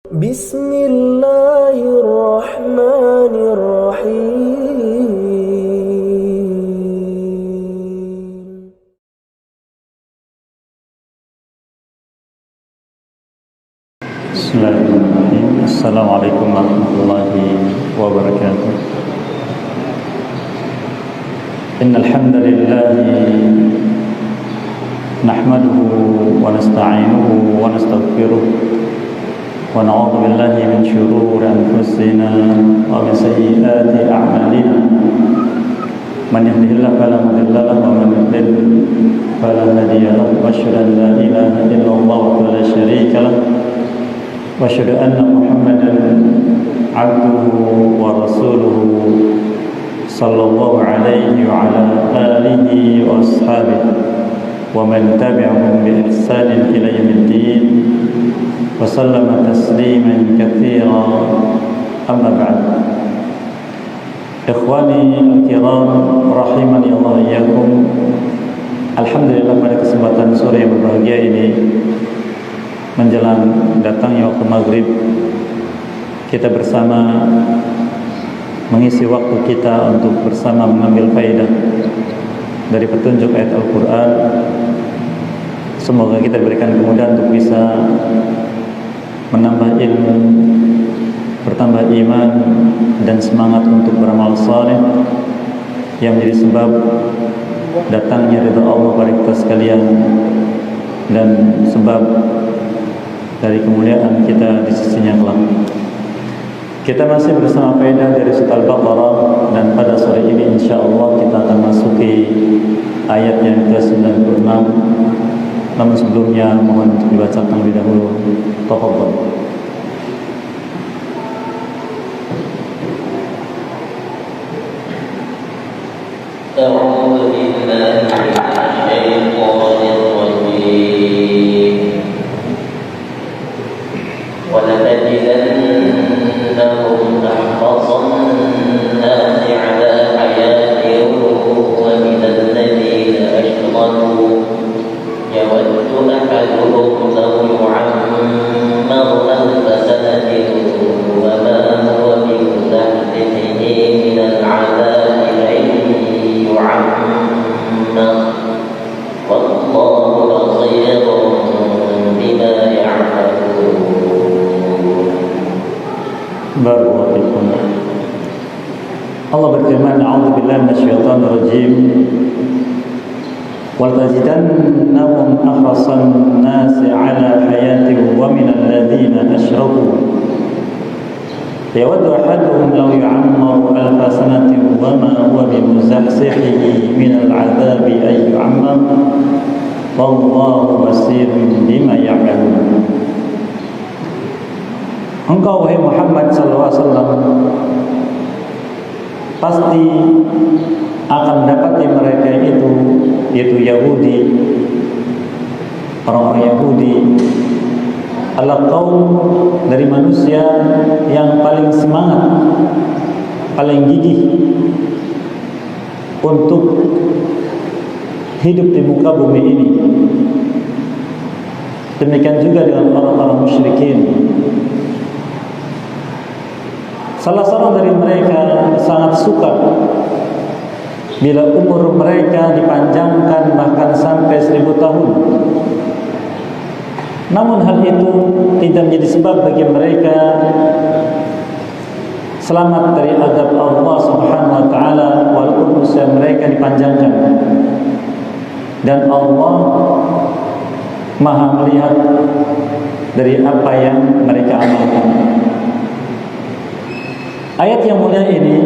Bismillahirrahmanirrahim. Bismillahirrahmanirrahim. Assalamualaikum warahmatullahi wabarakatuh. Innal hamdalillah nahmaduhu wa nasta'inuhu wa nastaghfiruh wa na'udzu billahi min shururi anfusina wa min sayyiati a'malina. Man yahdihillahu fala mudilla lahu wa man yudlil fala hadiya lahu. Wa asyhadu an la ilaha illallah wa la syarika lahu wa asyhadu anna Muhammadan abduhu wa rasuluhu sallallahu alaihi wa ala alihi wa ashabihi wa man tabi'ahum bi ihsanin ila yaumiddin wa sallama tasliman katsiran. Amma ba'd. Ikhwani al-kiram rahimani Allah iyyakum. Alhamdulillah, pada kesempatan sore yang berbahagia ini, menjelang datangnya waktu maghrib, kita bersama mengisi waktu kita untuk bersama mengambil faedah dari petunjuk ayat Al-Quran. Semoga kita diberikan kemudahan untuk bisa menambah ilmu, bertambah iman, dan semangat untuk beramal saleh yang menjadi sebab datangnya ridha Allah pada kita sekalian dan sebab dari kemuliaan kita di sisinya kelak. Kita masih bersama faedah dari Surah Al-Baqarah, dan pada sore ini insyaallah kita akan masuki ayat yang ke-96. Namun sebelumnya mohon untuk dibacakan lebih dahulu. Tafadhol. أعوذ بالله من الشيطان الرجيم ولنجزنهم أحرص الناس على حياة ومن الذين أشركوا يود أحدهم لو يعمر ألف سنة وما هو بمزحزحه من العذاب أن يعمر والله بصير بما يعملون. Barakallahu. Allah berfirman, a'udzubillahi minasyaitonir rajim. Wal tajidannahum ahrasan nasi 'ala hayatin wa minal ladzina asyraku yawaddu ahaduhum law yu'ammaru alfa sanatin wa ma huwa bimuzahzihihi minal 'adzabi ay yu'ammar wallahu basirun bima ya'malun. Engkau wahai Muhammad sallallahu alaihi wasallam pasti akan mendapati mereka itu, yaitu Yahudi, orang-orang Yahudi adalah kaum dari manusia yang paling semangat, paling gigih untuk hidup di muka bumi ini. Demikian juga dengan orang-orang musyrikin. Salah seorang dari mereka sangat suka bila umur mereka dipanjangkan bahkan sampai 1000 tahun. Namun hal itu tidak menjadi sebab bagi mereka selamat dari azab Allah Subhanahu wa taala walaupun usia mereka dipanjangkan. Dan Allah Maha melihat dari apa yang mereka amalkan. Ayat yang mulia ini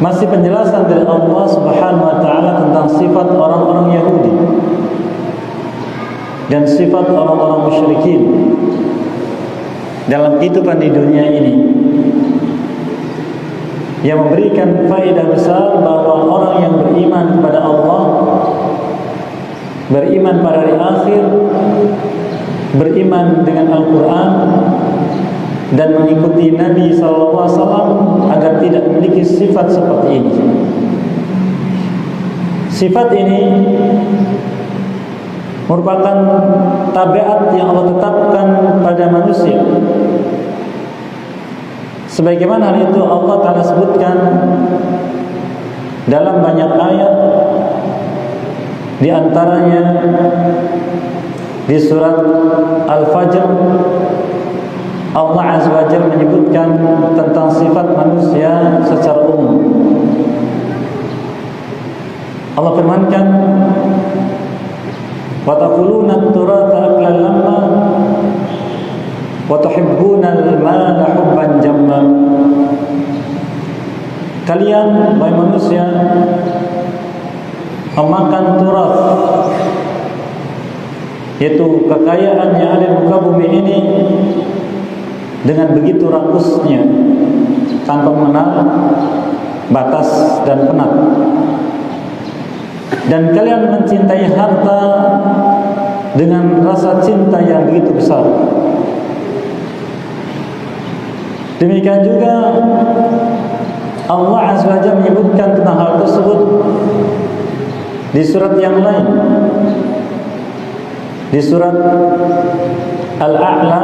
masih penjelasan dari Allah Subhanahu wa taala tentang sifat orang-orang Yahudi dan sifat orang-orang musyrikin dalam kehidupan di dunia ini, yang memberikan faedah besar bahwa orang yang beriman kepada Allah, beriman pada hari akhir, beriman dengan Al-Quran, dan mengikuti Nabi SAW agar tidak memiliki sifat seperti ini. Sifat ini merupakan tabiat yang Allah tetapkan pada manusia. Sebagaimana hal itu Allah Ta'ala sebutkan dalam banyak ayat, di antaranya di surat Al-Fajr Allah Azza wa Jalla menyebutkan tentang sifat manusia secara umum. Allah firmankan, wa taquluna at-turatha aklan lamma wa tuhibbuna al-mala hubban jamma. Kalian wahai manusia memakan turas, yaitu kekayaan yang ada di muka bumi ini, dengan begitu rakusnya tanpa mengenal batas dan penat. Dan kalian mencintai harta dengan rasa cinta yang begitu besar. Demikian juga Allah Azza wa Jalla menyebutkan tentang hal tersebut di surat yang lain, di surat Al-A'la.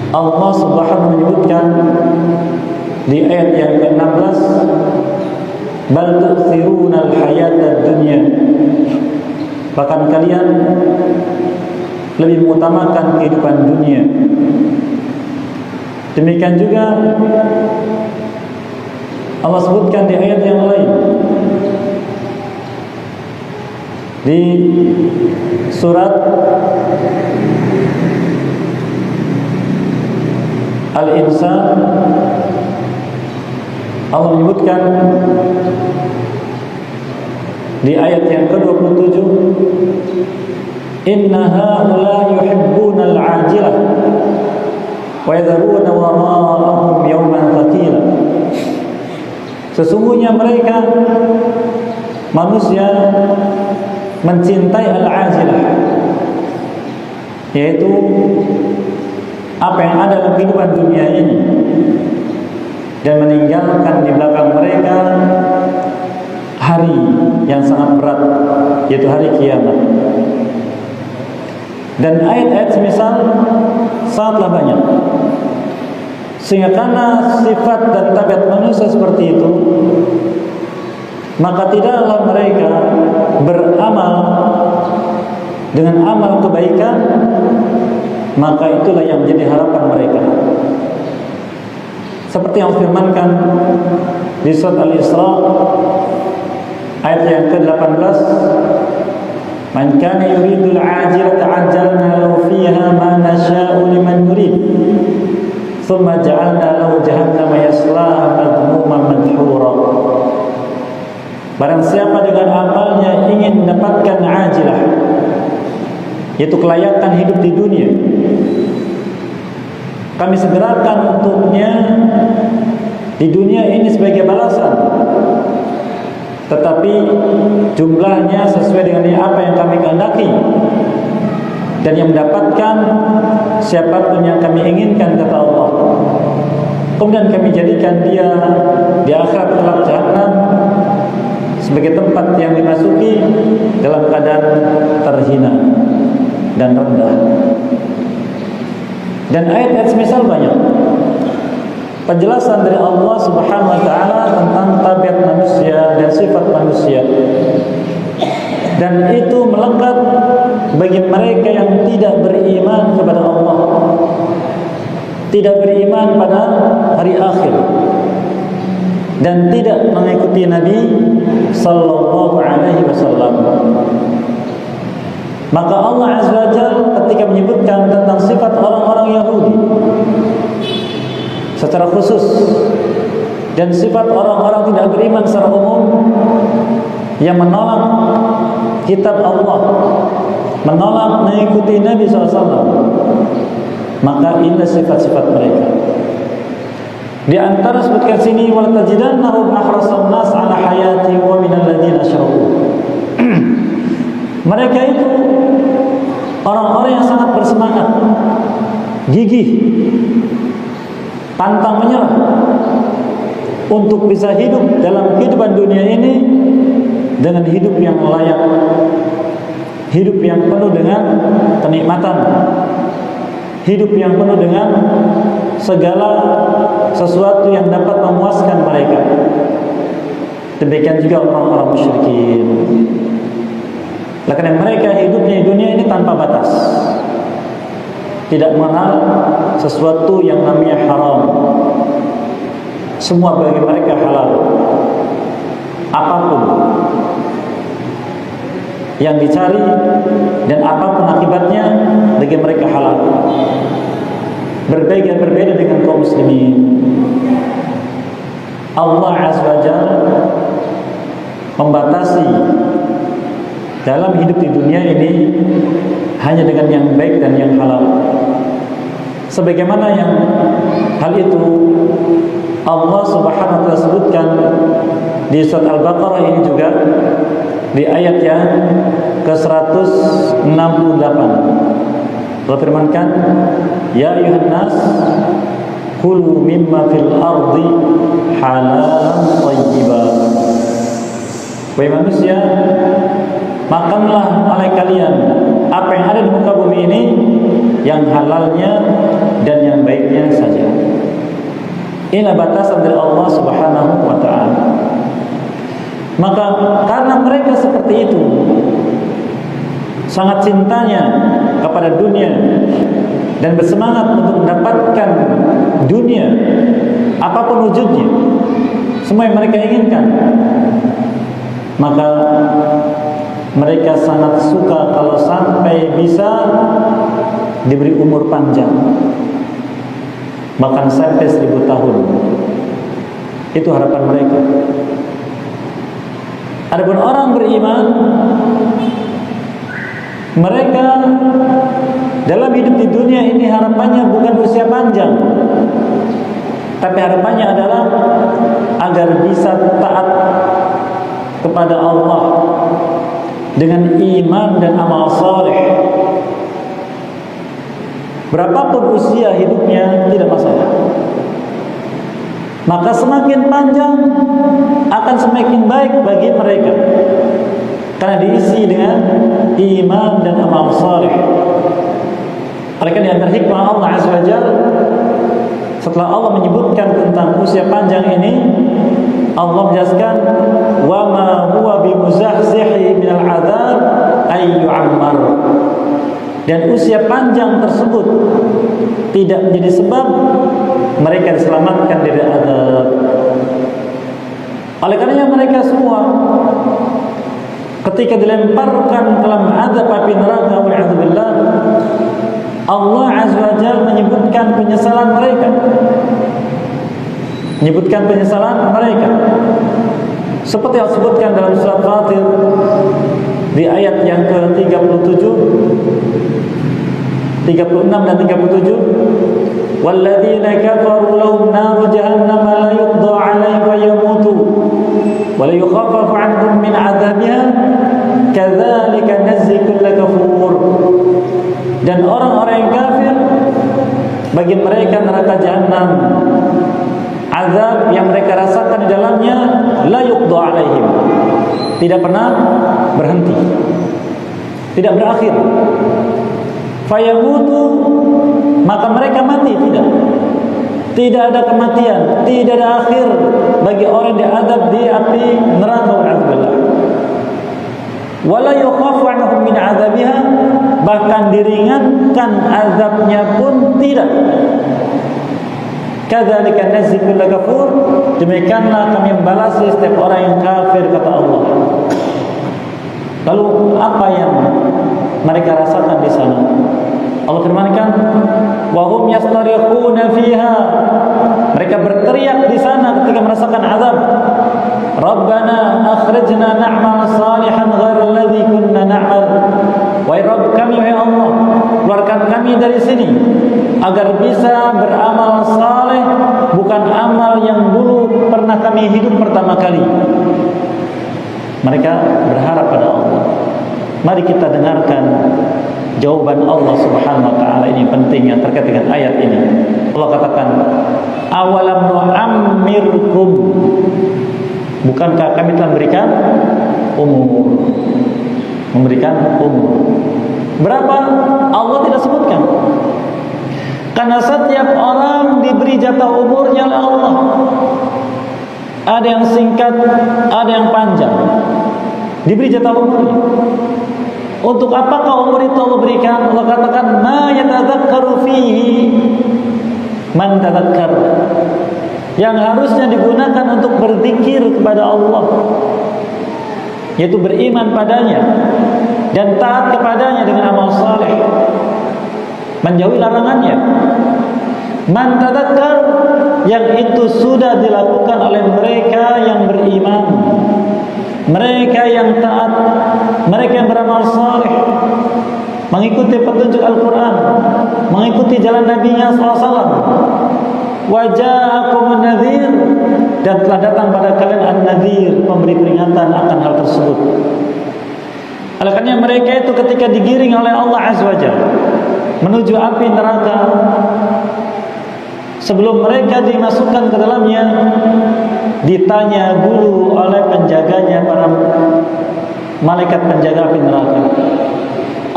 Allah Subhanahu menyebutkan di ayat yang ke-16, bal tu'thiruna al-hayata ad-dunya, bahkan kalian lebih mengutamakan kehidupan dunia. Demikian juga Allah sebutkan di ayat yang lain, di surat Al-Insan, Allah menyebutkan di ayat yang ke-27, inna haula yuhibbuna al-ajilah wa yadharuna wara'ahum yawman thaqila. Sesungguhnya mereka manusia mencintai al-ajilah, yaitu apa yang ada dalam kehidupan dunia ini, dan meninggalkan di belakang mereka hari yang sangat berat, yaitu hari kiamat. Dan ayat-ayat semisal sangatlah banyak. Sehingga karena sifat dan tabiat manusia seperti itu, maka tidaklah mereka beramal dengan amal kebaikan, maka itulah yang menjadi harapan mereka. Seperti yang firmankan di surat Al-Isra ayat yang ke-18, man kana yuridul ajilata ajjalna lahu fiha ma nasha'u liman nurid thumma ja'alna lahu jahannama yaslaha madhmuman madhura. Barang siapa dengan amalnya ingin mendapatkan ajilah, yaitu kelayakan hidup di dunia, kami segerakan untuknya di dunia ini sebagai balasan, tetapi jumlahnya sesuai dengan apa yang kami kehendaki, dan yang mendapatkan siapapun yang kami inginkan, kata Allah. Kemudian kami jadikan dia di akhirat kelak jahanam sebagai tempat yang dimasuki dalam keadaan terhina dan rendah. Dan ayat-ayat semisal banyak penjelasan dari Allah Subhanahu wa taala tentang tabiat manusia dan sifat manusia. Dan itu melekat bagi mereka yang tidak beriman kepada Allah, tidak beriman pada hari akhir, dan tidak mengikuti Nabi sallallahu alaihi wasallam. Maka Allah Azza wa Jalla ketika menyebutkan tentang sifat orang-orang Yahudi secara khusus, dan sifat orang-orang tidak beriman secara umum yang menolak kitab Allah, menolak mengikuti Nabi SAW, maka ini sifat-sifat mereka. Di antara sebutkan sini, wal tajidannahum ahrasan nas ala hayati wa minal ladzina asyraku. Mereka itu orang-orang yang sangat bersemangat, gigih, pantang menyerah untuk bisa hidup dalam kehidupan dunia ini dengan hidup yang layak, hidup yang penuh dengan kenikmatan, hidup yang penuh dengan segala sesuatu yang dapat memuaskan mereka. Demikian juga orang-orang musyrikin. Karena mereka hidupnya di dunia ini tanpa batas, tidak mengenal sesuatu yang namanya haram. Semua bagi mereka halal. Apapun yang dicari dan apapun akibatnya bagi mereka halal. Berbeda dengan kaum muslimin. Allah Azza wa Jalla membatasi dalam hidup di dunia ini hanya dengan yang baik dan yang halal. Sebagaimana yang hal itu Allah Subhanahu wa taala sebutkan di surat Al-Baqarah ini juga di ayat yang ke-168. Allah firmankan, ya ayuhan nas kulu mimma fil ardi halalan thayyiban. Wahai manusia, makanlah oleh kalian apa yang ada di muka bumi ini, yang halalnya dan yang baiknya saja. Inilah batasan dari Allah Subhanahu wa ta'ala. Maka karena mereka seperti itu, sangat cintanya kepada dunia dan bersemangat untuk mendapatkan dunia apapun wujudnya, semua yang mereka inginkan, maka mereka sangat suka kalau sampai bisa diberi umur panjang, bahkan sampai 1000 tahun. Itu harapan mereka. Adapun orang beriman, mereka dalam hidup di dunia ini harapannya bukan usia panjang, tapi harapannya adalah agar bisa taat kepada Allah dengan iman dan amal saleh. Berapapun usia hidupnya tidak masalah. Maka semakin panjang akan semakin baik bagi mereka, karena diisi dengan iman dan amal saleh. Oleh karena di antara hikmah Allah Azza wa Jalla, setelah Allah menyebutkan tentang usia panjang ini, Allah menjelaskan, wa ma huwa bimuzahzihi minal adzab ay yu'ammar. Dan usia panjang tersebut tidak menjadi sebab mereka diselamatkan dari azab. Oleh karenanya mereka semua ketika dilemparkan ke dalam azab api neraka, wa'adzubillah, Allah Azza wa Jalla menyebutkan penyesalan mereka. Seperti yang disebutkan dalam surat Fatir di ayat yang ke-36 dan 37, walladzina kafaru lahum naru jahannam la yuqda 'alaihim fayamutu wa la yukhaffafu 'anhum min 'adzabiha kadzalika najzi kulla kafur. Dan orang-orang yang kafir, bagi mereka neraka jahanam, azab yang mereka rasakan di dalamnya la yuqda 'alaihim, tidak pernah berhenti, tidak berakhir. Fayamutu, maka mereka mati, tidak ada kematian, tidak ada akhir bagi orang yang diazab di api neraka, wa'adzubillah. Wala yukhaffu 'anhum min 'adzabiha, bahkan diringankan azabnya pun tidak. Kadzalika najzi kulla kafur, demikianlah kami membalasi setiap orang yang kafir, kata Allah. Lalu apa yang mereka rasakan di sana? Allah firmankan, wa hum yastarikhuna fiha, mereka berteriak di sana ketika merasakan azab, Rabbana akhrijna na'mal salihan ghairal ladzi kunna na'mal. Wahai Rabb kami, wahai Allah, keluarkan kami dari sini agar bisa beramal saleh, bukan amal yang dulu pernah kami hidup pertama kali. Mereka berharap pada Allah. Mari kita dengarkan jawaban Allah Subhanahu wa ta'ala ini penting yang terkait dengan ayat ini. Allah katakan, awalam nu'ammirkum, bukankah kami telah berikan umur? memberikan umur. Berapa? Allah tidak sebutkan. Karena setiap orang diberi jatah umurnya oleh Allah. Ada yang singkat, ada yang panjang. Diberi jatah umurnya. Untuk apakah umur itu Allah berikan? Allah katakan, ma yatadzakkaru fihi man tadzakkar. Yang harusnya digunakan untuk berzikir kepada Allah, yaitu beriman padanya dan taat kepadanya dengan amal saleh, menjauhi larangannya. Man tadzakkar, yang itu sudah dilakukan oleh mereka yang beriman, mereka yang taat, mereka yang beramal saleh, mengikuti petunjuk Al-Quran, mengikuti jalan Nabi-Nya SAW. Waja'akumun nadhir, dan telah datang pada kalian an-nadhir, pemberi peringatan akan hal tersebut. Oleh karena mereka itu ketika digiring oleh Allah Azza wa Jalla menuju api neraka, sebelum mereka dimasukkan ke dalamnya, ditanya dulu oleh penjaganya, para malaikat penjaga api neraka.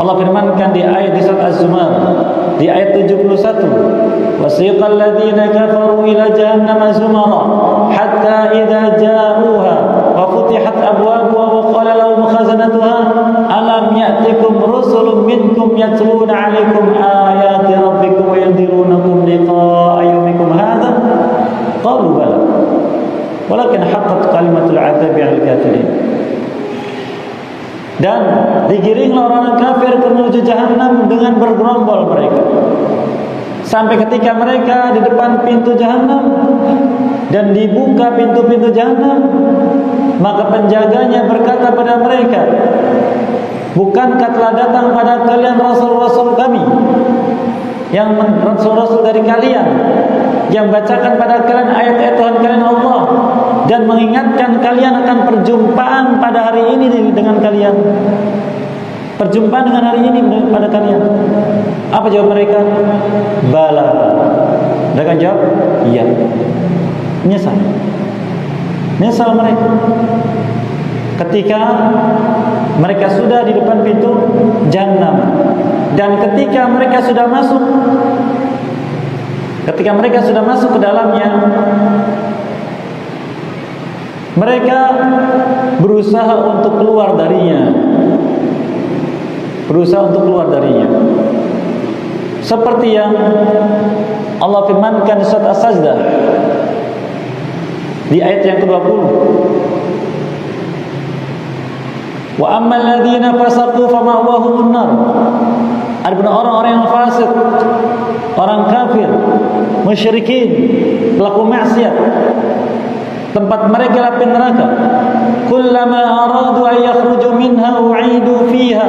Allah firmankan di ayat di surat Az-Zumar di ayat 71, wasiqal ladzina kafaru ila jahannam zumara hatta idza ja'uha wa futihat abwabuha wa qala lahum khazanatuha alam ya'tikum rusulun minkum yatluna 'alaikum ayati rabbikum wa yunzirunakum liqa'a yawmikum hadha qalu bala walakin haqqat kalimatul 'adzabi 'alal kafirin. Dan digiringlah orang kafir menuju jahanam dengan bergerombol mereka, sampai ketika mereka di depan pintu jahanam dan dibuka pintu-pintu jahanam, maka penjaganya berkata pada mereka, bukankah telah datang pada kalian rasul-rasul kami, yang rasul-rasul dari kalian, yang bacakan pada kalian ayat-ayat Tuhan kalian Allah, dan mengingatkan kalian akan perjumpaan pada hari ini dengan kalian, perjumpaan dengan hari ini pada kalian. Apa jawab mereka? Bala. Mereka jawab, iya. Menyesal. Menyesal mereka ketika mereka sudah di depan pintu Jahannam, dan ketika mereka sudah masuk ke dalamnya, mereka berusaha untuk keluar darinya. Seperti yang Allah firmankan di surat As-Sajdah di ayat yang ke-20. Wa ammal ladzina fasaqu fama'wahumun nar. Adapun orang-orang yang fasik, orang kafir, musyrikin, pelaku maksiat, tempat mereka api neraka. Kullama aradu an yakhruju minha u'idu fiha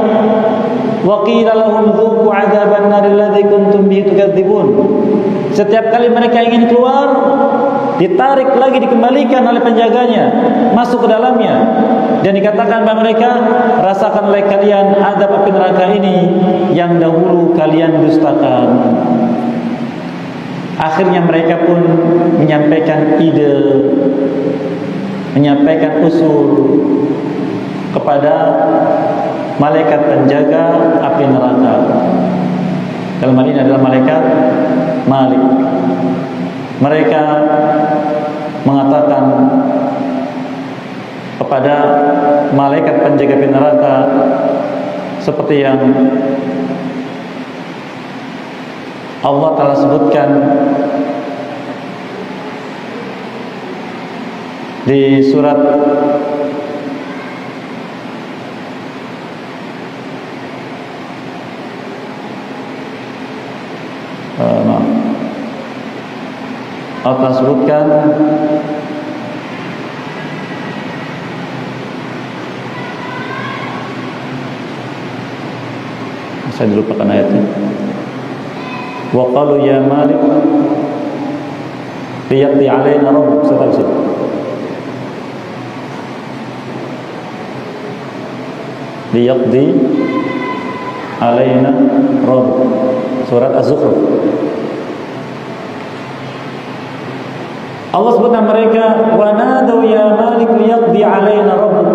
wa qila lahum dhuqu 'adzaban nar alladzi kuntum bihi tukadzibun. Setiap kali mereka ingin keluar, ditarik lagi, dikembalikan oleh penjaganya masuk ke dalamnya, dan dikatakan kepada mereka, rasakan oleh kalian azab api neraka ini yang dahulu kalian dustakan. Akhirnya mereka pun menyampaikan ide, menyampaikan usul kepada malaikat penjaga api neraka. Dalam hal ini adalah malaikat Malik. Mereka mengatakan kepada malaikat penjaga api neraka seperti yang Allah telah sebutkan di surat Allah telah sebutkan saya dilupakan ayatnya. Wa qalu ya Malik liyaqdi alaina rabbuk, seterusnya. Liyaqdi alaina rabbuk, surat Az-Zukhruf. Allah sebutkan mereka, wa nadu ya Malik liyaqdi alaina rabbuk.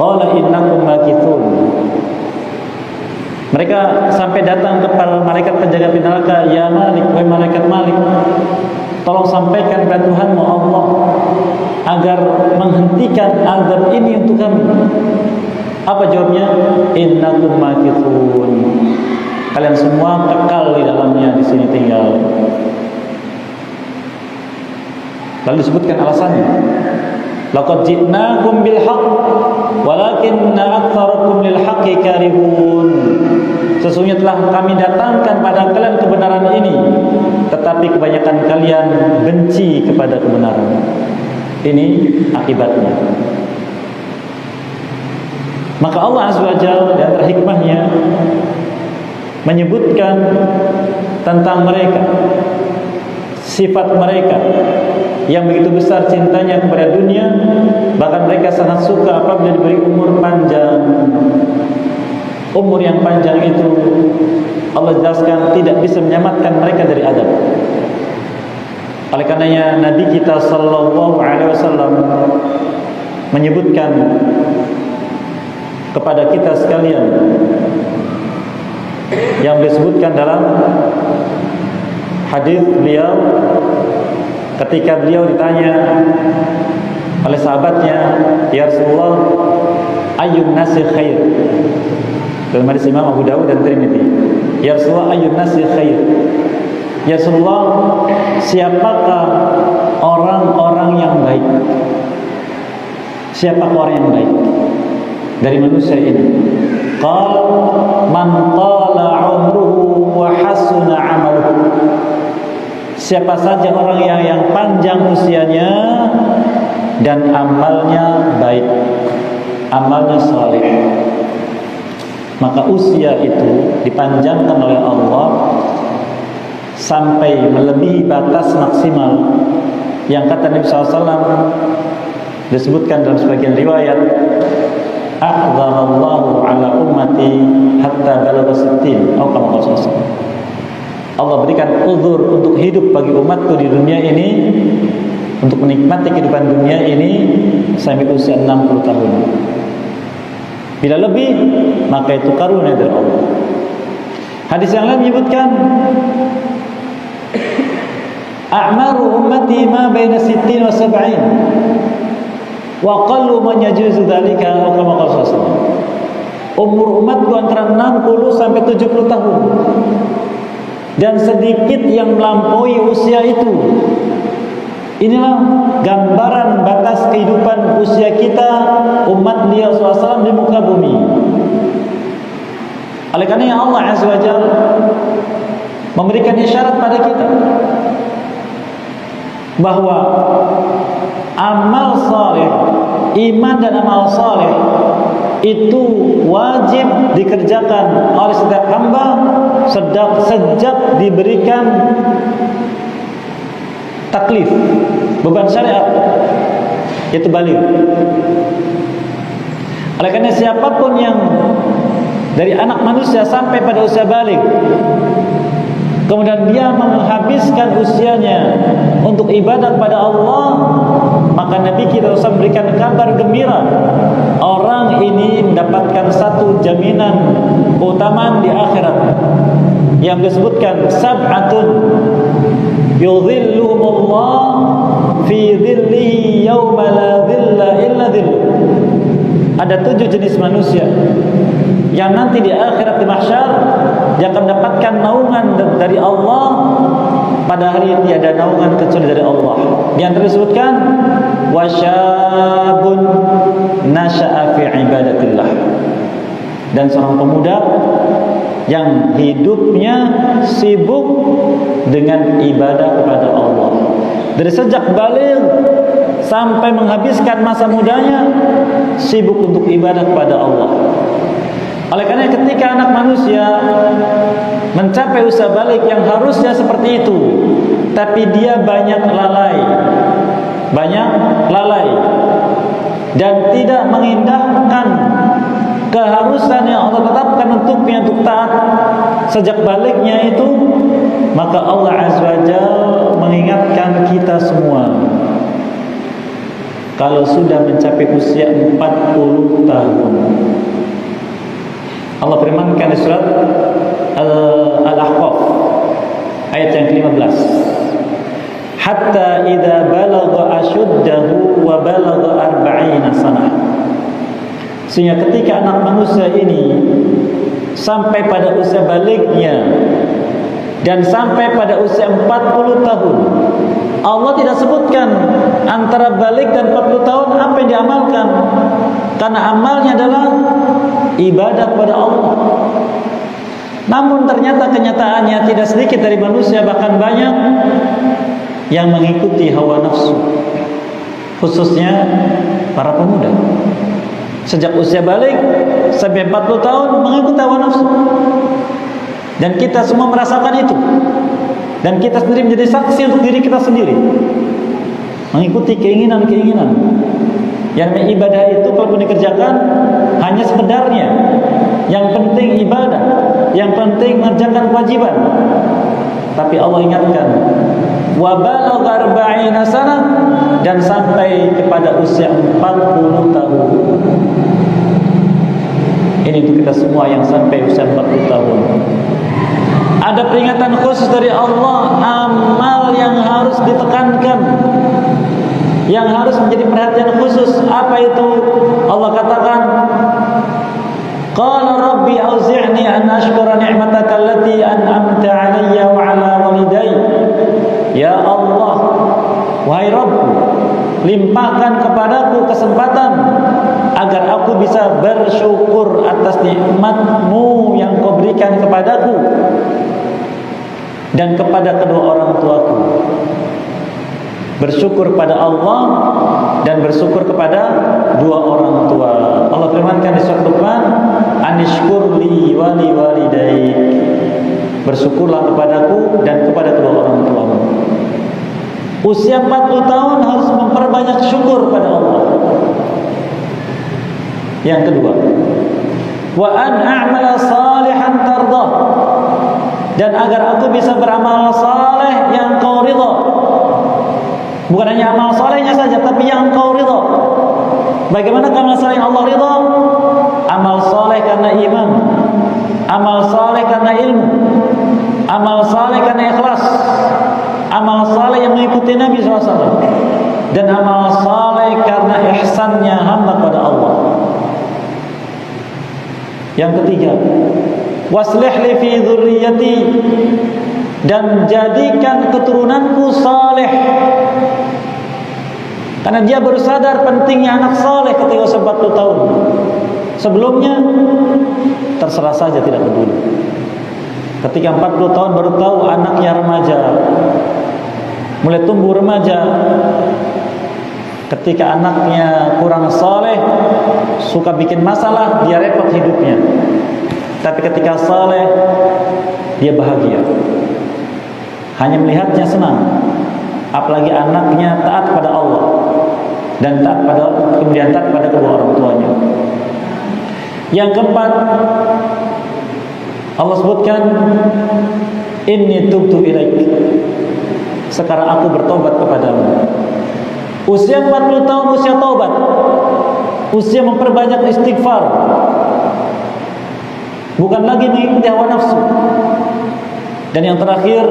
qala innakum makithun. Mereka sampai datang kepada malaikat penjaga neraka, ya Malik, wahai malaikat Malik, tolong sampaikan kepada Tuhanmu Allah agar menghentikan azab ini untuk kami. Apa jawabnya? Innakum makithun. Kalian semua kekal di dalamnya, di sini tinggal. Lalu disebutkan alasannya. Laqad ji'nakum bil haqq walakinna aktsarakum lil haqqi karihun. Sesungguhnya telah kami datangkan pada kalian kebenaran ini, tetapi kebanyakan kalian benci kepada kebenaran. Ini akibatnya. Maka Allah Azza wa Jalla di antara hikmahnya menyebutkan tentang mereka, sifat mereka yang begitu besar cintanya kepada dunia, bahkan mereka sangat suka apabila diberi umur panjang. Umur yang panjang itu Allah jelaskan tidak bisa menyelamatkan mereka dari adab. Oleh karenanya Nabi kita sallallahu alaihi wasallam menyebutkan kepada kita sekalian yang disebutkan dalam hadis beliau ketika beliau ditanya oleh sahabatnya, ya Rasulullah, ayyun nasi khair. Dalam hadis Imam Abu Dawud dan Tirmidzi, ya Rasulullah, ayyun nasi khair. Ya Rasulullah, siapakah orang-orang yang baik? Siapakah orang yang baik dari manusia ini? Qal man qala umruhu wa hasuna 'amaluhu. Siapa saja orang yang panjang usianya dan amalnya baik, amalnya saleh. Maka usia itu dipanjangkan oleh Allah sampai melebihi batas maksimal yang kata Nabi SAW disebutkan dalam sebagian riwayat, a'dzarallahu ala ummati hatta balagha 60 atau kama qala sallallahu. Allah berikan uzur untuk hidup bagi umatku di dunia ini, untuk menikmati kehidupan dunia ini sampai usia 60 tahun. Bila lebih, maka itu karunia dari Allah. Hadis yang lain menyebutkan a'maru ummati ma baina 60 wa 70 wa qallu man yajuzu dzalika atau kama qala sallallahu. Umur umatku antara 60 sampai 70 tahun. Dan sedikit yang melampaui usia itu. Inilah gambaran batas kehidupan usia kita umat beliau SAW di muka bumi. Oleh karena Allah Azza wa Jalla memberikan isyarat pada kita bahwa amal saleh, iman dan amal saleh itu wajib dikerjakan oleh setiap hamba sejak diberikan taklif, beban syariat, yaitu baligh. Oleh karena siapapun yang dari anak manusia sampai pada usia baligh, kemudian dia menghabiskan usianya untuk ibadah kepada Allah, maka Nabi kita harus memberikan kabar gembira, orang ini mendapatkan satu jaminan keutamaan di akhirat yang disebutkan sab'atun yudhilluhumullah fi dhillihi yawma la dhilla illa dhill. Ada 7 jenis manusia yang nanti di akhirat di mahsyar dia akan mendapatkan naungan dari Allah pada hari tiada naungan kecuali dari Allah. Di antara disebutkan wasyabun nasha'a fi ibadatillah, dan seorang pemuda yang hidupnya sibuk dengan ibadah kepada Allah. Dari sejak baligh sampai menghabiskan masa mudanya sibuk untuk ibadah kepada Allah. Oleh karena ketika anak manusia mencapai usia baligh yang harusnya seperti itu, tapi dia banyak lalai dan tidak mengindahkan keharusan yang Allah tetapkan untuknya untuk taat sejak balighnya itu, maka Allah Azza wa Jalla mengingatkan kita semua kalau sudah mencapai usia 40 tahun. Allah firmankan di surat Al-Ahqaf ayat yang ke-15. Hatta idza balagha ashuddahu wa balagha 40 sanah. Sehingga ketika anak manusia ini sampai pada usia baliknya dan sampai pada usia 40 tahun, Allah tidak sebutkan antara balik dan 40 tahun apa yang diamalkan, karena amalnya adalah ibadah kepada Allah. Namun ternyata kenyataannya tidak sedikit dari manusia, bahkan banyak yang mengikuti hawa nafsu, khususnya para pemuda. Sejak usia balik sampai 40 tahun mengikuti hawa nafsu. Dan kita semua merasakan itu. Dan kita sendiri menjadi saksi untuk diri kita sendiri, mengikuti keinginan-keinginan. Yang namanya ibadah itu kalau dikerjakan hanya sekedarnya. Yang penting ibadah, yang penting mengerjakan kewajiban. Tapi Allah ingatkan, wa balagha 40 sanah, dan sampai kepada usia 40 tahun. Ini untuk kita semua yang sampai usia 40 tahun. Ada peringatan khusus dari Allah, amal yang harus ditekankan, yang harus menjadi perhatian khusus. Apa itu? Allah katakan, qala rabbi auzi'ni an ashkura ni'mataka allati an'amta 'alayya wa 'ala walidayya. Ya Allah, wahai Rabbku, limpahkan kepadaku kesempatan agar aku bisa bersyukur atas nikmat-Mu yang Kau berikan kepadaku dan kepada kedua orang tuaku. Bersyukur pada Allah dan bersyukur kepada dua orang tua. Allah firmankan di surat Luqman, anishkur li wa li walidayk. Bersyukurlah kepadaku dan kepada kedua orang tuamu. Usia 40 tahun harus memperbanyak syukur pada Allah. Yang kedua, wa an a'mala salihan tardah, dan agar aku bisa beramal saleh yang Kau ridha. Bukan hanya amal salehnya saja, tapi yang Kau ridha. Bagaimana amal saleh yang Allah ridha? Amal saleh karena iman, amal saleh karena ilmu, amal saleh karena ikhlas, amal saleh yang mengikuti Nabi SAW, dan amal saleh karena ihsannya hamba pada Allah. Yang ketiga, waslih li fi dzurriyyati, dan jadikan keturunanku saleh. Karena dia baru sadar pentingnya anak saleh ketika usia 40 tahun. Sebelumnya terserah saja, tidak peduli. Ketika 40 tahun baru tahu anaknya remaja, mulai tumbuh remaja. Ketika anaknya kurang saleh, suka bikin masalah, dia repot hidupnya. Tapi ketika saleh, dia bahagia. Hanya melihatnya senang. Apalagi anaknya taat pada Allah dan kemudian taat pada kedua orang tuanya. Yang keempat, Allah sebutkan, inni tubtu ilaik. Sekarang aku bertobat kepadamu. Usia 40 tahun usia taubat, usia memperbanyak istighfar, bukan lagi mengikuti hawa nafsu. Dan yang terakhir,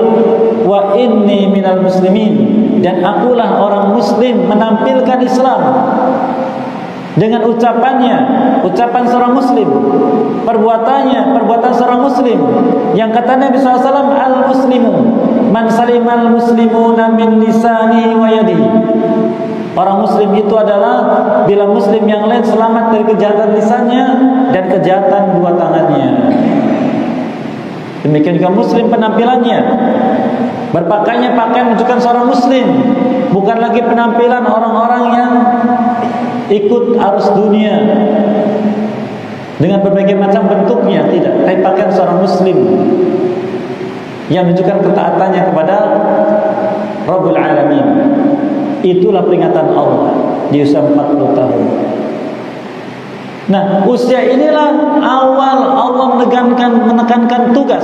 wa inni minal muslimin, dan akulah orang muslim, menampilkan Islam dengan ucapannya, ucapan seorang muslim, perbuatannya, perbuatan seorang muslim. Yang kata Nabi SAW, al-muslimu man salimal muslimuna min lisanihi wa yadihi. Orang muslim itu adalah bila muslim yang lain selamat dari kejahatan lisannya dan kejahatan dua tangannya. Demikian juga muslim penampilannya, berpakaiannya pakaian menunjukkan seorang muslim, bukan lagi penampilan orang-orang yang ikut arus dunia dengan berbagai macam bentuknya, tidak, tapi pakaian seorang muslim yang menunjukkan ketaatannya kepada Rabbul Alamin. Itulah peringatan Allah di usia 40 tahun. Nah, usia inilah awal Allah menekankan tugas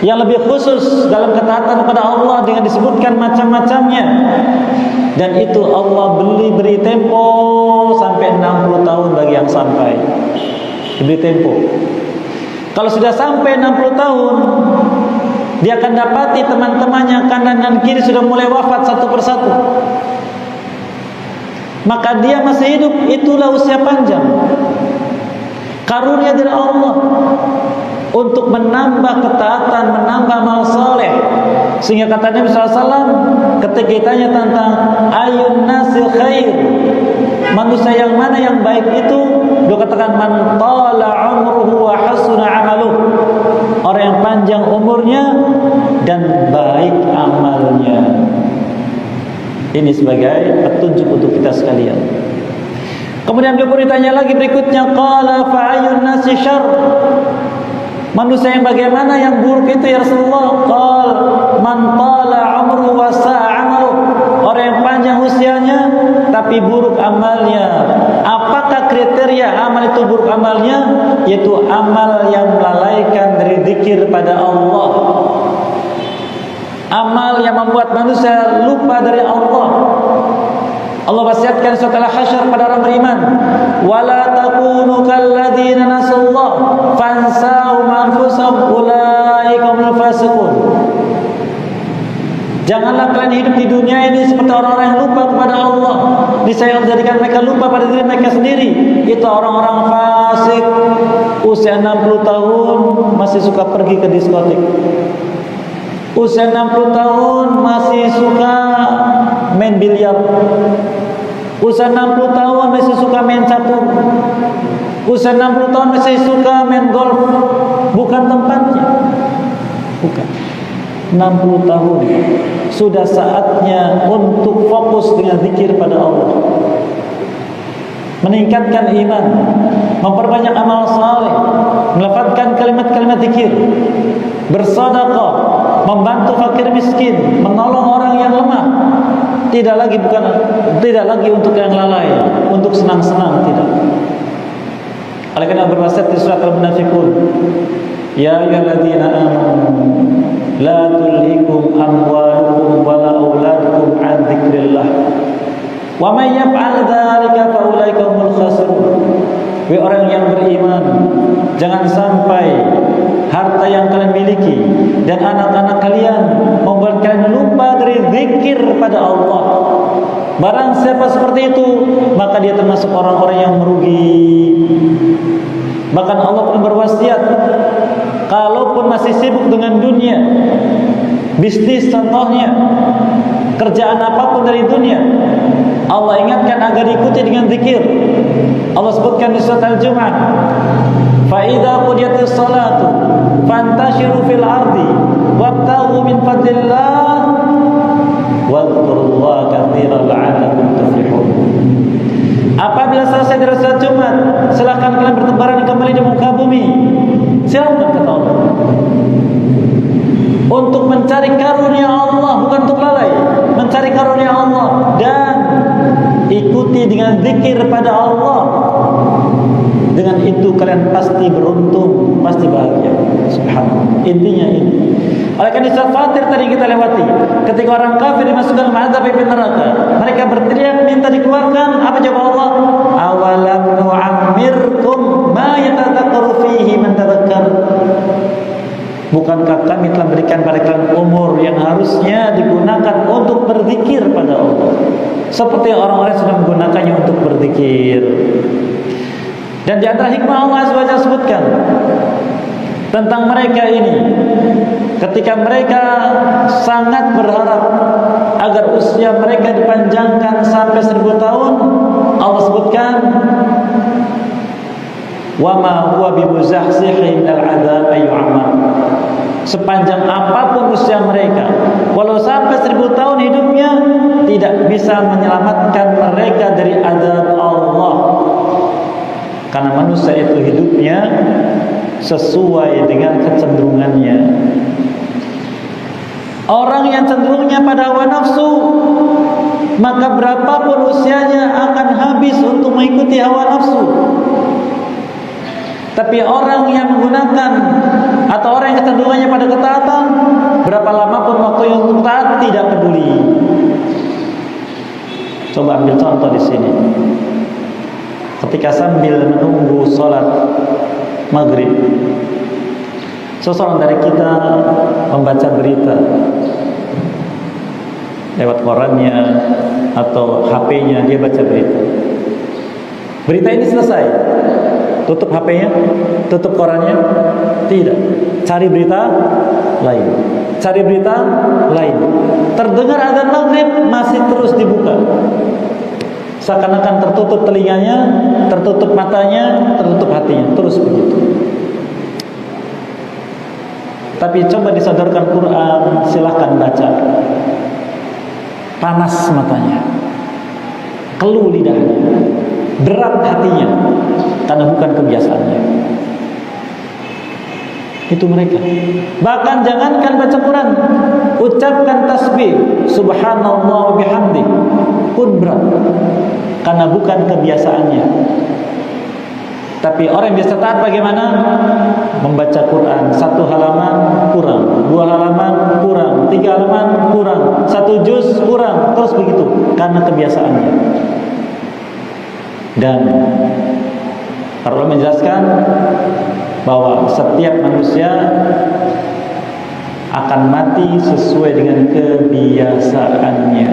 yang lebih khusus dalam ketaatan kepada Allah dengan disebutkan macam-macamnya. Dan itu Allah beri tempo sampai 60 tahun bagi yang sampai. Diberi tempo. Kalau sudah sampai 60 tahun, dia akan dapati teman-temannya kanan dan kiri sudah mulai wafat satu persatu. Maka dia masih hidup, itulah usia panjang. Karunia dari Allah untuk menambah ketaatan, menambah amal saleh. Sehingga kata Nabi SAW ketika ditanya tentang ayun nasil khair, manusia yang mana yang baik itu, dia katakan man tala umruhu wa hasuna amaluh, orang yang panjang umurnya dan baik amalnya. Ini sebagai petunjuk untuk kita sekalian. Kemudian dia ditanya lagi berikutnya, qala fa ayun nasi syarr, manusia yang bagaimana yang buruk itu ya Rasulullah? Qal man tala umru wa sa'a amalu, orang yang panjang usianya tapi buruk amalnya. Apakah kriteria amal itu buruk amalnya? Yaitu amal yang melalaikan dari zikir pada Allah, amal yang membuat manusia lupa dari Allah. Allah wasiatkan surat Al-Hasyr pada orang beriman, wala takunu kalladzina nasallahu fansahum anfusahum ulaika humul fasiqun. Janganlah kalian hidup di dunia ini seperti orang-orang yang lupa kepada Allah. Niscaya menjadikan mereka lupa pada diri mereka sendiri. Itu orang-orang fasik, usia 60 tahun masih suka pergi ke diskotik. Usia 60 tahun masih suka main biliar. Usia 60 tahun masih suka main catur. Usia 60 tahun masih suka main golf. Bukan tempatnya. Bukan. 60 tahun sudah saatnya untuk fokus dengan zikir pada Allah, meningkatkan iman, memperbanyak amal saleh, melafazkan kalimat-kalimat zikir, bersedekah, membantu fakir miskin, menolong orang yang lemah. Tidak lagi untuk yang lalai, untuk senang-senang, tidak. Oleh karena berwasiat di surat Al-Munafiqun, ya ayyuhalladzina amanu la tulhikum amwalukum wala auladukum an dzikrillah wa may yaf'al dzalika fa ulaika humul khasirun. Wahai orang yang beriman, jangan sampai harta yang kalian miliki dan anak-anak kalian membuat kalian lupa dari zikir pada Allah. Barang siapa seperti itu, maka dia termasuk orang-orang yang merugi. Bahkan Allah pun berwasiat, kalaupun masih sibuk dengan dunia, bisnis contohnya, kerjaan apapun dari dunia, Allah ingatkan agar diikuti dengan zikir. Allah sebutkan di surat Al-Jumu'ah, fa idza qudiyatis salatu fantashiru fil ardi wabtaghu min fadlillah wadhkurullaha katsiran la'allakum tuflihun. Apabila selesai dari salat Jumat, silakan kalian bertebaran kembali di muka bumi. Silakan, kata Allah, untuk mencari karunia Allah, bukan untuk lalai, mencari karunia Allah, dan ikuti dengan zikir pada Allah. Dengan itu kalian pasti beruntung, pasti bahagia. Subhanallah. Intinya ini. Oleh karena itu Fatir tadi kita lewati, ketika orang kafir dimasukkan ke azab api neraka, mereka berteriak minta dikeluarkan. Apa jawab Allah? Awalam nu'ammirkum ma yatadzakkaru fihi man tadzakkar. Bukankah kami telah berikan pada kalian umur yang harusnya digunakan untuk berzikir pada Allah, seperti orang-orang yang sudah menggunakannya untuk berzikir. Dan di antara hikmah Allah SWT sebutkan tentang mereka ini, ketika mereka sangat berharap agar usia mereka dipanjangkan sampai 1000 tahun, Allah sebutkan, wa ma huwa bimuzahzihi minal adzab ayyu'ammar. Sepanjang apapun usia mereka, walau sampai 1000 tahun hidupnya, tidak bisa menyelamatkan mereka dari azab Allah. Karena manusia itu hidupnya sesuai dengan kecenderungannya. Orang yang cenderungnya pada hawa nafsu, maka berapapun usianya akan habis untuk mengikuti hawa nafsu. Tapi orang yang menggunakan atau orang yang kecenderungannya pada ketaatan, berapa lama pun waktu yang untuk taat tidak peduli. Coba ambil contoh di sini. Ketika sambil menunggu sholat maghrib, seseorang dari kita membaca berita lewat korannya atau HP-nya, dia baca berita. Berita ini selesai, tutup HP-nya, tutup korannya? Tidak. Cari berita lain. Cari berita lain. Terdengar adzan maghrib, masih terus dibuka. Seakan-akan tertutup telinganya, tertutup matanya, tertutup hatinya. Terus begitu. Tapi coba disodorkan Quran, silahkan baca. Panas matanya, keluh lidahnya, berat hatinya, karena bukan kebiasaannya. Itu mereka. Bahkan jangankan baca Quran, ucapkan tasbih subhanallah wa bihamdi pun berat, karena bukan kebiasaannya. Tapi orang yang biasa taat bagaimana? Membaca Quran, 1 halaman kurang, 2 halaman kurang, 3 halaman kurang, 1 juz kurang, terus begitu, karena kebiasaannya. Dan para ulama menjelaskan bahwa setiap manusia akan mati sesuai dengan kebiasaannya.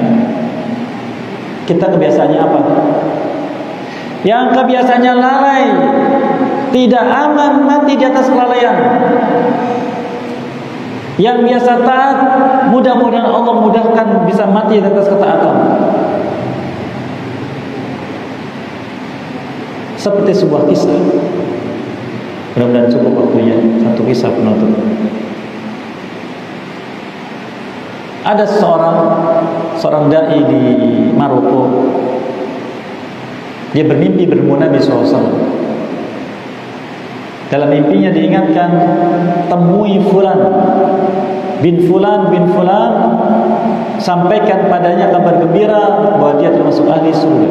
Kita kebiasaannya apa? Yang kebiasaannya lalai, tidak aman mati di atas kelalaian. Yang biasa taat, mudah-mudahan Allah mudahkan bisa mati di atas ketaatan. Seperti sebuah kisah, mudah-mudahan cukup waktunya, satu kisah penutup. Ada seorang dai di Maroko. Dia bermimpi bertemu Nabi SAW. Dalam mimpinya diingatkan, temui fulan bin fulan bin fulan, sampaikan padanya kabar gembira bahwa dia termasuk ahli surga.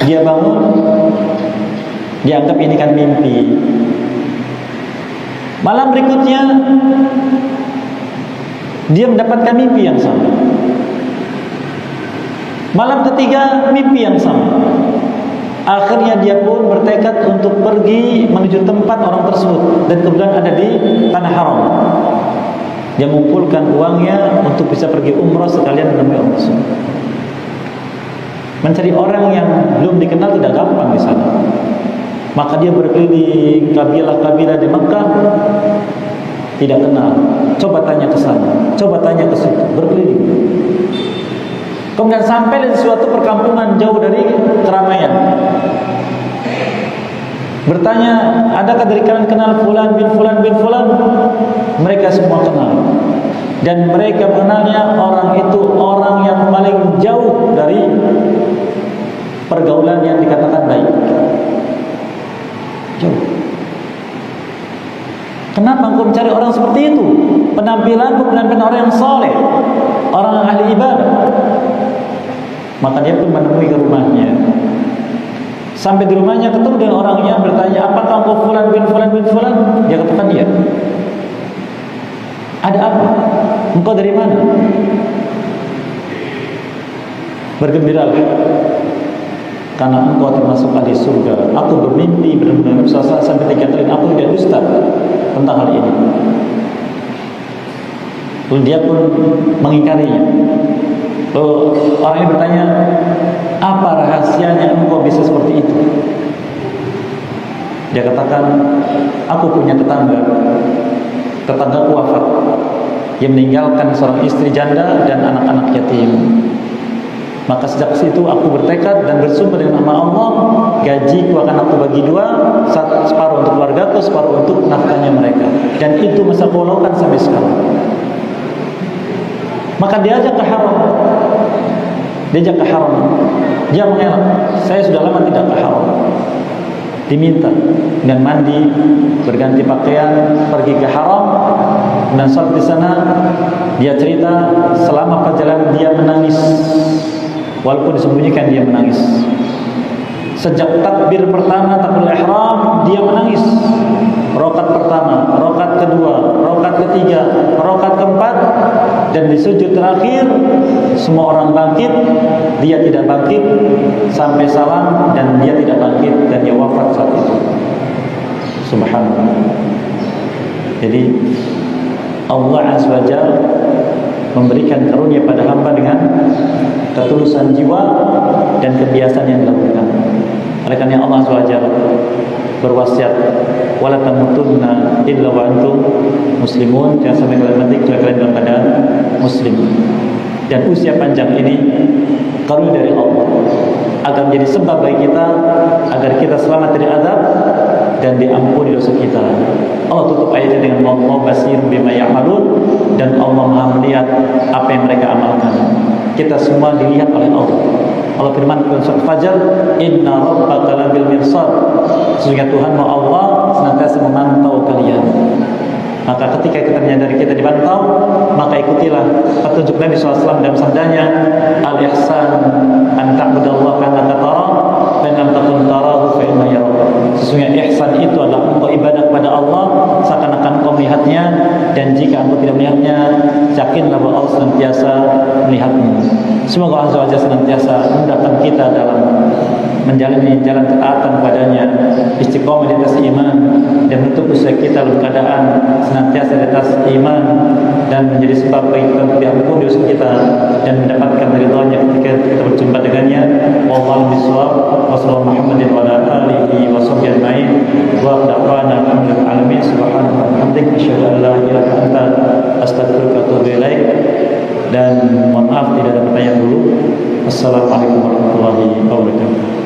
Dia bangun, dianggap ini kan mimpi. Malam berikutnya dia mendapatkan mimpi yang sama. Malam ketiga mimpi yang sama. Akhirnya dia pun bertekad untuk pergi menuju tempat orang tersebut, dan kebetulan ada di tanah haram. Dia mengumpulkan uangnya untuk bisa pergi umrah sekalian menemui orang tersebut. Mencari orang yang belum dikenal tidak gampang di sana. Maka dia berkeliling kabilah-kabilah di Mekah, tidak kenal. Coba tanya ke sana, coba tanya ke situ, berkeliling. Kemudian sampai di suatu perkampungan jauh dari keramaian. Bertanya, adakah dari kalian kenal fulan bin fulan bin fulan? Mereka semua kenal. Dan mereka mengenalnya orang itu orang yang paling jauh dari pergaulan yang dikatakan baik. Jauh. Kenapa engkau mencari orang seperti itu? Penampilan orang yang soleh, orang yang ahli ibadah. Maka dia pun menemui ke rumahnya. Sampai di rumahnya ketemu dengan orangnya, bertanya, apakah engkau fulan bin fulan bin fulan? Dia katakan iya. Ada apa? Engkau dari mana? Bergembiralah, karena engkau termasuk ahli surga. Aku bermimpi benar-benar sampai 3 kali. Aku tidak dusta tentang hal ini. Lalu dia pun mengingkarinya. Lalu orang ini bertanya, apa rahasianya engkau bisa seperti itu? Dia katakan, aku punya tetanggaku wafat. Dia meninggalkan seorang istri janda dan anak-anak yatim. Maka sejak situ aku bertekad dan bersumpah dengan nama Allah, gajiku akan aku bagi 2, separuh untuk keluargaku, separuh untuk nafkahnya mereka. Dan itu masih aku lakukan sampai sekarang. Maka diajak ke haram. Dia mengelak. Saya sudah lama tidak ke haram. Diminta dengan mandi, berganti pakaian, pergi ke haram, dan saat di sana dia cerita selama perjalanan dia menangis. Walaupun disembunyikan dia menangis. Sejak takbir pertama, takbir ihram, dia menangis. Rakaat pertama, rakaat kedua, rakaat ketiga, rakaat keempat, dan di sujud terakhir semua orang bangkit, dia tidak bangkit sampai salam, dan dia tidak bangkit dan dia wafat saat itu. Subhanallah. Jadi Allah Azza wa Jalla memberikan karunia pada hamba dengan ketulusan jiwa dan kebiasaan yang dilakukan. Oleh karena Allah Azza wa Jalla berwasiat, wala tamutunna illa wa antum muslimun, jangan sampai kalian mati kecuali kalian dalam keadaan muslim. Dan usia panjang ini karunia dari Allah agar menjadi sebab bagi kita agar kita selamat dari azab dan diampuni dosa kita. Allah tutup ayatnya dengan Allah basir bima ya'malun, dan Allah Maha melihat apa yang mereka amalkan. Kita semua dilihat oleh Allah. Allah firman dalam surat Fajar, inna rabbaka labil mirsad, sesungguhnya Tuhanmu Allah senantiasa memantau kalian. Maka ketika kita menyadari kita dipantau, maka ikutilah petunjuk Nabi SAW dalam sabdanya, al-ihsan an ta'budallaha ka'annaka tarahu fa in lam takun tarahu fa innahu yarak. Sesungguhnya ihsan itu adalah engkau ibadah kepada Allah seakan-akan engkau melihatnya, dan jika engkau tidak melihatnya, yakinlah bahwa Allah senantiasa melihatmu. Semoga Allah SWT senantiasa memudahkan kita dalam menjalani jalan ketaatan padanya, istiqomah di atas iman, dan menutup usaha kita dalam keadaan senantiasa di atas iman, dan menjadi sebab bagi kita untuk diampuni dosa kita dan mendapatkan ridhonya ketika kita berjumpa dengannya. Wallahu bishawab. Wassalamu Muhammadin wa ala alihi wa sahbihi ajma'in. Wa da'wana alhamdulillahi alamin. Subhanaka wa bihamdika asyhadu an la ilaha illa anta astaghfiruka wa atubu ilaik. Dan mohon maaf tidak ada pertanyaan dulu. Assalamualaikum warahmatullahi wabarakatuh.